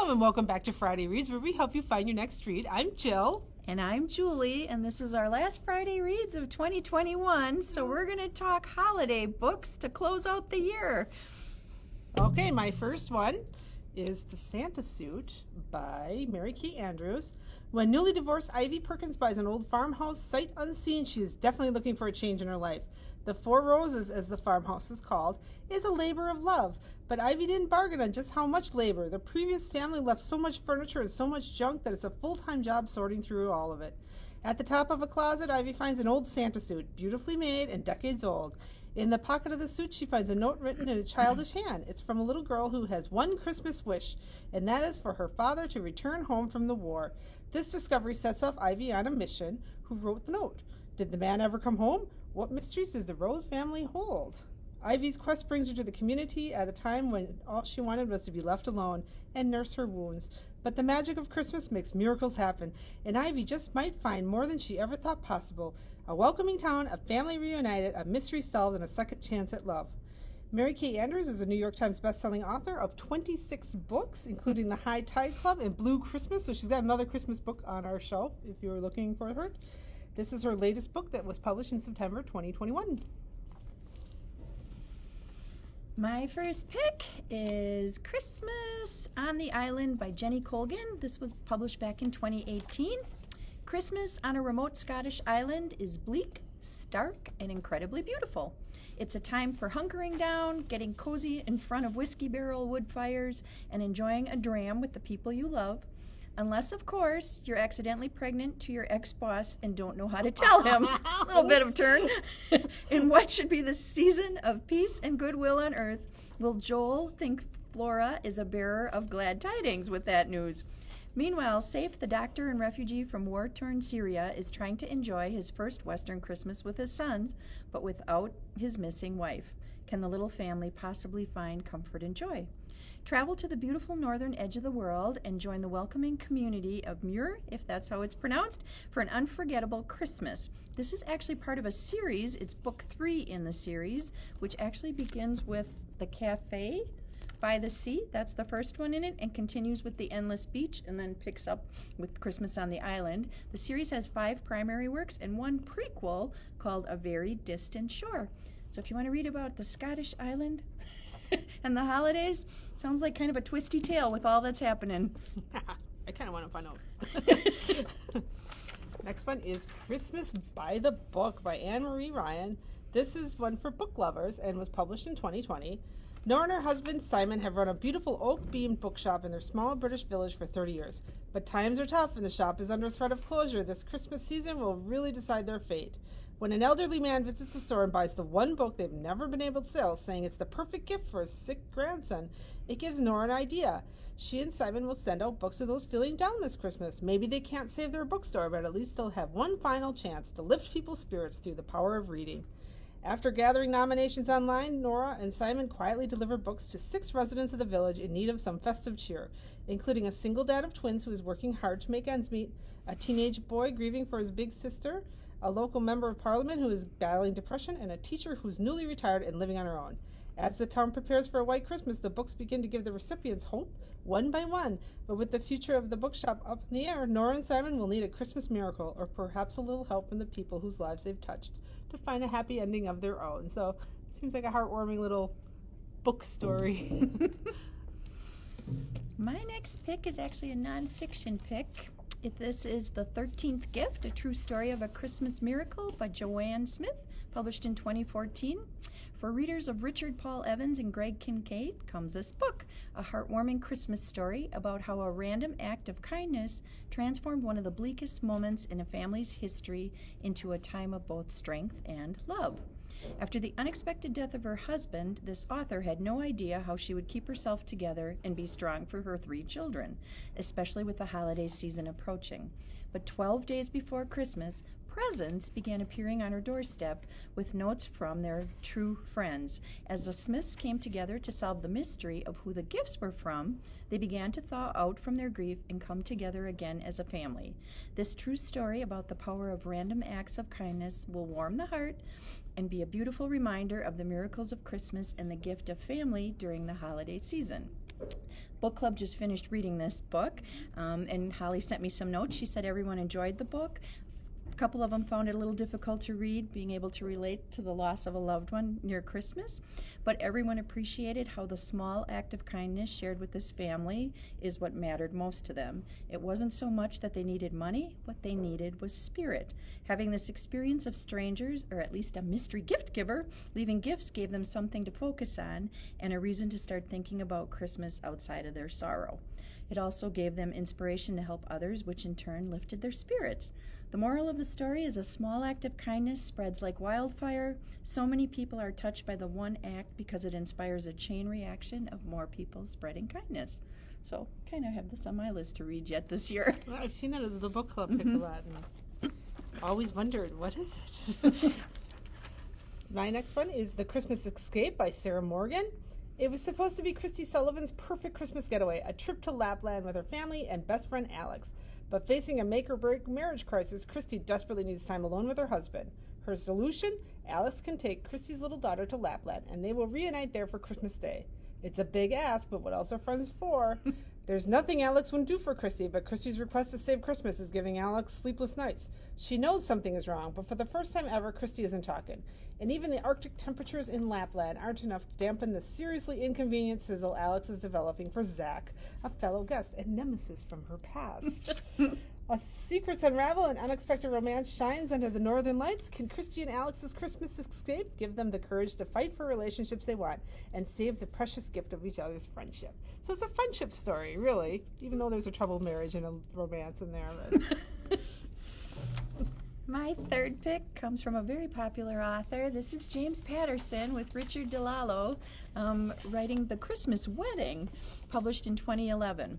Hello and welcome back to Friday Reads, where we help you find your next read. I'm Jill. And I'm Julie, and this is our last Friday Reads of 2021, so we're going to talk holiday books to close out the year. Okay, my first one is The Santa Suit by Mary Kay Andrews. When newly divorced Ivy Perkins buys an old farmhouse sight unseen, she is definitely looking for a change in her life. The Four Roses, as the farmhouse is called, is a labor of love. But Ivy didn't bargain on just how much labor. The previous family left so much furniture and so much junk that it's a full-time job sorting through all of it. At the top of a closet, Ivy finds an old Santa suit, beautifully made and decades old. In the pocket of the suit, she finds a note written in a childish hand. It's from a little girl who has one Christmas wish, and that is for her father to return home from the war. This discovery sets off Ivy on a mission. Who wrote the note? Did the man ever come home? What mysteries does the Rose family hold? Ivy's quest brings her to the community at a time when all she wanted was to be left alone and nurse her wounds. But the magic of Christmas makes miracles happen, and Ivy just might find more than she ever thought possible. A welcoming town, a family reunited, a mystery solved, and a second chance at love. Mary Kay Andrews is a New York Times bestselling author of 26 books, including The High Tide Club and Blue Christmas, so she's got another Christmas book on our shelf if you're looking for her. This is her latest book that was published in September 2021. My first pick is Christmas on the Island by Jenny Colgan. This was published back in 2018. Christmas on a remote Scottish island is bleak, stark, and incredibly beautiful. It's a time for hunkering down, getting cozy in front of whiskey barrel wood fires, and enjoying a dram with the people you love. Unless, of course, you're accidentally pregnant to your ex-boss and don't know how to tell him. A little bit of turn. In what should be the season of peace and goodwill on earth, will Joel think Flora is a bearer of glad tidings with that news? Meanwhile, Saif, the doctor and refugee from war-torn Syria, is trying to enjoy his first Western Christmas with his sons, but without his missing wife. Can the little family possibly find comfort and joy? Travel to the beautiful northern edge of the world and join the welcoming community of Muir, if that's how it's pronounced, for an unforgettable Christmas. This is actually part of a series. It's book 3 in the series, which actually begins with The Cafe by the Sea. That's the first one in it, and continues with The Endless Beach, and then picks up with Christmas on the Island. The series has 5 primary works and 1 prequel called A Very Distant Shore. So if you want to read about the Scottish island and the holidays, sounds like kind of a twisty tale with all that's happening. I kind of want to find out. Next one is Christmas by the Book by Anne Marie Ryan. This is one for book lovers and was published in 2020. Nora and her husband Simon have run a beautiful oak-beamed bookshop in their small British village for 30 years. But times are tough and the shop is under threat of closure. This Christmas season will really decide their fate. When an elderly man visits the store and buys the one book they've never been able to sell, saying it's the perfect gift for a sick grandson, it gives Nora an idea. She and Simon will send out books to those feeling down this Christmas. Maybe they can't save their bookstore, but at least they'll have one final chance to lift people's spirits through the power of reading. After gathering nominations online, Nora and Simon quietly deliver books to 6 residents of the village in need of some festive cheer, including a single dad of twins who is working hard to make ends meet, a teenage boy grieving for his big sister, a local member of parliament who is battling depression, and a teacher who's newly retired and living on her own. As the town prepares for a white Christmas, the books begin to give the recipients hope, one by one. But with the future of the bookshop up in the air, Nora and Simon will need a Christmas miracle, or perhaps a little help from the people whose lives they've touched, to find a happy ending of their own. So it seems like a heartwarming little book story. My next pick is actually a nonfiction pick. This is The 13th Gift, a true story of a Christmas miracle by Joanne Smith, published in 2014. For readers of Richard Paul Evans and Greg Kincaid comes this book, a heartwarming Christmas story about how a random act of kindness transformed one of the bleakest moments in a family's history into a time of both strength and love. After the unexpected death of her husband, this author had no idea how she would keep herself together and be strong for her 3 children, especially with the holiday season approaching. But 12 days before Christmas, presents began appearing on her doorstep with notes from their true friends. As the Smiths came together to solve the mystery of who the gifts were from, they began to thaw out from their grief and come together again as a family. This true story about the power of random acts of kindness will warm the heart and be a beautiful reminder of the miracles of Christmas and the gift of family during the holiday season. Book club just finished reading this book, and Holly sent me some notes. She said everyone enjoyed the book. A couple of them found it a little difficult to read, being able to relate to the loss of a loved one near Christmas, but everyone appreciated how the small act of kindness shared with this family is what mattered most to them. It wasn't so much that they needed money, what they needed was spirit. Having this experience of strangers, or at least a mystery gift giver, leaving gifts gave them something to focus on and a reason to start thinking about Christmas outside of their sorrow. It also gave them inspiration to help others, which in turn lifted their spirits. The moral of the story is a small act of kindness spreads like wildfire. So many people are touched by the one act because it inspires a chain reaction of more people spreading kindness. So, kind of have this on my list to read yet this year. Well, I've seen it as the book club pick a lot, and always wondered, what is it? My next one is The Christmas Escape by Sarah Morgan. It was supposed to be Christy Sullivan's perfect Christmas getaway, a trip to Lapland with her family and best friend Alex. But facing a make-or-break marriage crisis, Christy desperately needs time alone with her husband. Her solution? Alex can take Christy's little daughter to Lapland, and they will reunite there for Christmas Day. It's a big ask, but what else are friends for? There's nothing Alex wouldn't do for Christy, but Christy's request to save Christmas is giving Alex sleepless nights. She knows something is wrong, but for the first time ever, Christy isn't talking. And even the Arctic temperatures in Lapland aren't enough to dampen the seriously inconvenient sizzle Alex is developing for Zach, a fellow guest and nemesis from her past. As secrets unravel and unexpected romance shines under the northern lights, can Christy and Alex's Christmas escape give them the courage to fight for relationships they want and save the precious gift of each other's friendship? So it's a friendship story, really, even though there's a troubled marriage and a romance in there. But My third pick comes from a very popular author. This is James Patterson with Richard DeLallo writing The Christmas Wedding, published in 2011.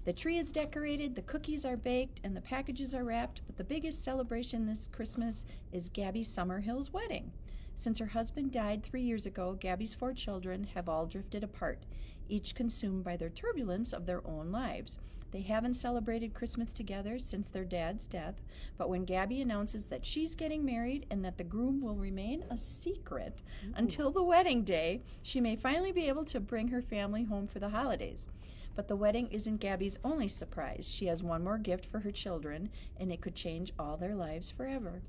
The tree is decorated, the cookies are baked, and the packages are wrapped, but the biggest celebration this Christmas is Gabby Summerhill's wedding. Since her husband died 3 years ago, Gabby's 4 children have all drifted apart, each consumed by their turbulence of their own lives. They haven't celebrated Christmas together since their dad's death, but when Gabby announces that she's getting married and that the groom will remain a secret until the wedding day, she may finally be able to bring her family home for the holidays. But the wedding isn't Gabby's only surprise. She has one more gift for her children, and it could change all their lives forever.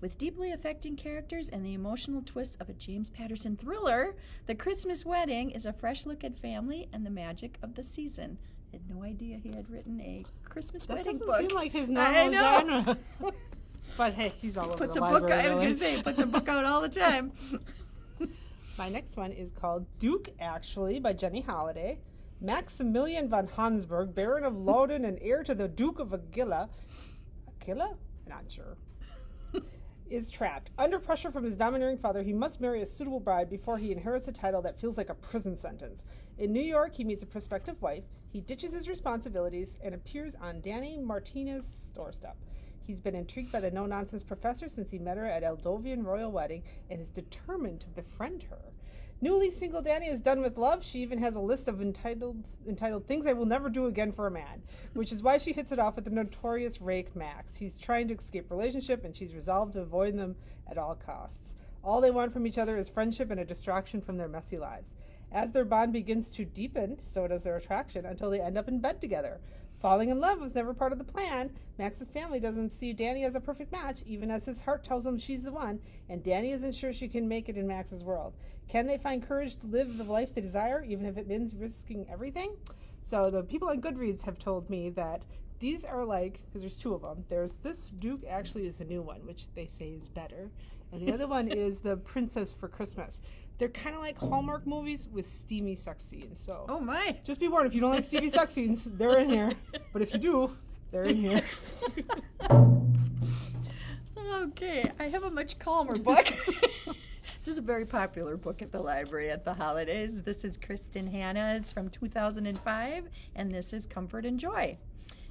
With deeply affecting characters and the emotional twists of a James Patterson thriller, The Christmas Wedding is a fresh look at family and the magic of the season. I had no idea he had written a Christmas wedding book. That doesn't seem like his normal genre. But hey, he's all over the library. I was going to say, he puts a book out all the time. My next one is called Duke, actually, by Jenny Holliday. Maximilian von Hansberg, Baron of Loudon and heir to the Duke of Aquila, not sure, is trapped. Under pressure from his domineering father, he must marry a suitable bride before he inherits a title that feels like a prison sentence. In New York, he meets a prospective wife. He ditches his responsibilities and appears on Danny Martinez's doorstep. He's been intrigued by the no-nonsense professor since he met her at Eldovian royal wedding and is determined to befriend her. Newly single Danny is done with love. She even has a list of entitled things I will never do again for a man, which is why she hits it off with the notorious rake Max. He's trying to escape relationship, and she's resolved to avoid them at all costs. All they want from each other is friendship and a distraction from their messy lives. As their bond begins to deepen, so does their attraction, until they end up in bed together. Falling in love was never part of the plan. Max's family doesn't see Danny as a perfect match, even as his heart tells him she's the one, and Danny isn't sure she can make it in Max's world. Can they find courage to live the life they desire, even if it means risking everything? So the people on Goodreads have told me that these are like, because there's 2 of them, there's this Duke actually is the new one, which they say is better, and the other one is the Princess for Christmas. They're kind of like Hallmark movies with steamy sex scenes. So oh my! Just be warned, if you don't like steamy sex scenes, they're in here. But if you do, they're in here. Okay, I have a much calmer book. This is a very popular book at the library at the holidays. This is Kristen Hanna's from 2005, and this is Comfort and Joy.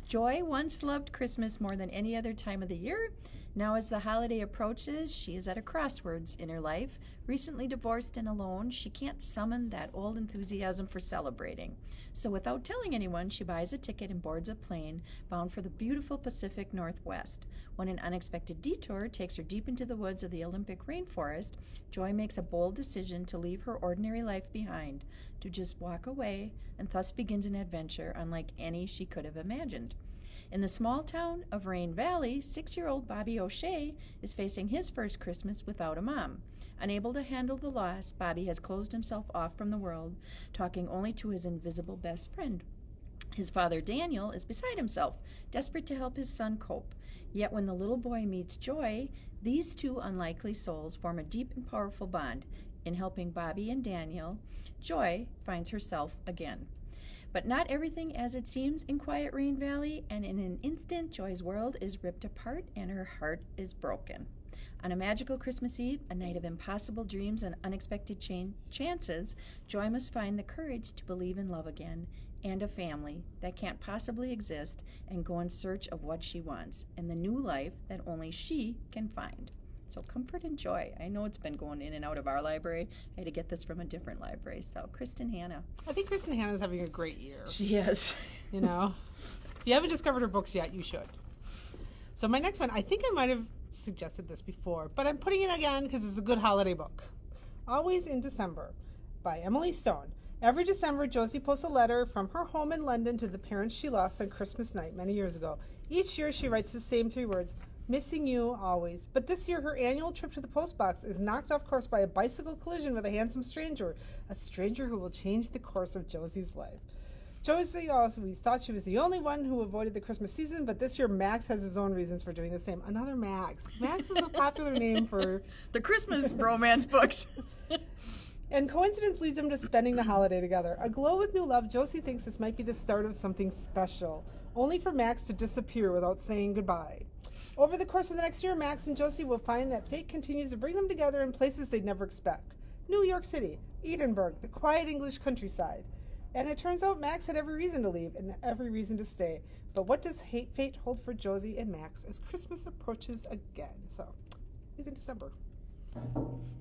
Joy once loved Christmas more than any other time of the year. Now, as the holiday approaches, she is at a crossroads in her life. Recently divorced and alone, she can't summon that old enthusiasm for celebrating. So without telling anyone, she buys a ticket and boards a plane bound for the beautiful Pacific Northwest. When an unexpected detour takes her deep into the woods of the Olympic rainforest, Joy makes a bold decision to leave her ordinary life behind, to just walk away, and thus begins an adventure unlike any she could have imagined. In the small town of Rain Valley, 6-year-old Bobby O'Shea is facing his first Christmas without a mom. Unable to handle the loss, Bobby has closed himself off from the world, talking only to his invisible best friend. His father, Daniel, is beside himself, desperate to help his son cope. Yet when the little boy meets Joy, these two unlikely souls form a deep and powerful bond. In helping Bobby and Daniel, Joy finds herself again. But not everything as it seems in Quiet Rain Valley, and in an instant, Joy's world is ripped apart and her heart is broken. On a magical Christmas Eve, a night of impossible dreams and unexpected chances, Joy must find the courage to believe in love again and a family that can't possibly exist, and go in search of what she wants and the new life that only she can find. So comfort and joy. I know it's been going in and out of our library. I had to get this from a different library. So Kristen Hanna. I think Kristen Hanna's having a great year. She is. You know, if you haven't discovered her books yet, you should. So my next one, I think I might have suggested this before, but I'm putting it again because it's a good holiday book. Always in December by Emily Stone. Every December, Josie posts a letter from her home in London to the parents she lost on Christmas night many years ago. Each year she writes the same 3 words, missing you always. But this year her annual trip to the post box is knocked off course by a bicycle collision with a handsome stranger, a stranger who will change the course of Josie's life. Josie always thought she was the only one who avoided the Christmas season, but this year Max has his own reasons for doing the same. Another Max. Max is a popular name for the Christmas romance books. And coincidence leads them to spending the holiday together. Aglow with new love, Josie thinks this might be the start of something special, only for Max to disappear without saying goodbye. Over the course of the next year, Max and Josie will find that fate continues to bring them together in places they'd never expect. New York City, Edinburgh, the quiet English countryside. And it turns out Max had every reason to leave and every reason to stay. But what does fate hold for Josie and Max as Christmas approaches again? So, it's in December.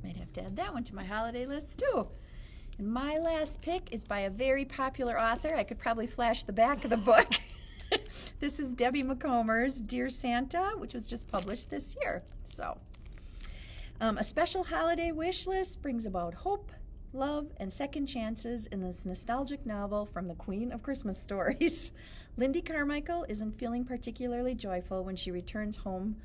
Might have to add that one to my holiday list, too. And my last pick is by a very popular author. I could probably flash the back of the book. This is Debbie McComer's Dear Santa, which was just published this year. So, a special holiday wish list brings about hope, love, and second chances in this nostalgic novel from the Queen of Christmas Stories. Lindy Carmichael isn't feeling particularly joyful when she returns home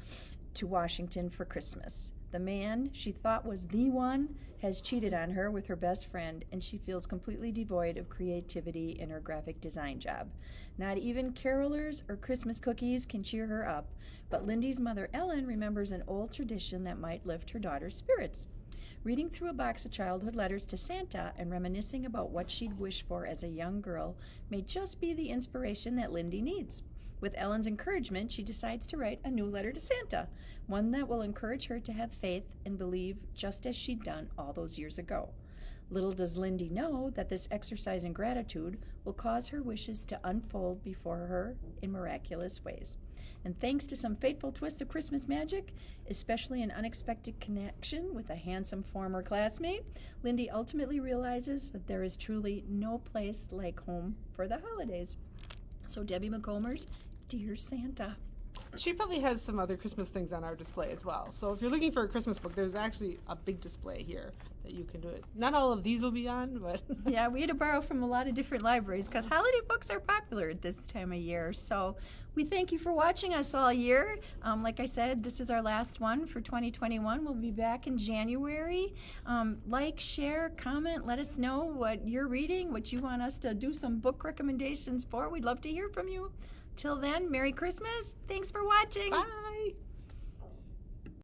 to Washington for Christmas. The man she thought was the one has cheated on her with her best friend, and she feels completely devoid of creativity in her graphic design job. Not even carolers or Christmas cookies can cheer her up, but Lindy's mother Ellen remembers an old tradition that might lift her daughter's spirits. Reading through a box of childhood letters to Santa and reminiscing about what she'd wished for as a young girl may just be the inspiration that Lindy needs. With Ellen's encouragement, she decides to write a new letter to Santa, one that will encourage her to have faith and believe just as she'd done all those years ago. Little does Lindy know that this exercise in gratitude will cause her wishes to unfold before her in miraculous ways. And thanks to some fateful twists of Christmas magic, especially an unexpected connection with a handsome former classmate, Lindy ultimately realizes that there is truly no place like home for the holidays. So Debbie McComer's Dear Santa. She probably has some other Christmas things on our display as well. So if you're looking for a Christmas book, there's actually a big display here that you can do it. Not all of these will be on, but... Yeah, we had to borrow from a lot of different libraries because holiday books are popular at this time of year. So we thank you for watching us all year. Like I said, this is our last one for 2021. We'll be back in January. Like, share, comment, let us know what you're reading, what you want us to do some book recommendations for. We'd love to hear from you. Till then, Merry Christmas. Thanks for watching. Bye.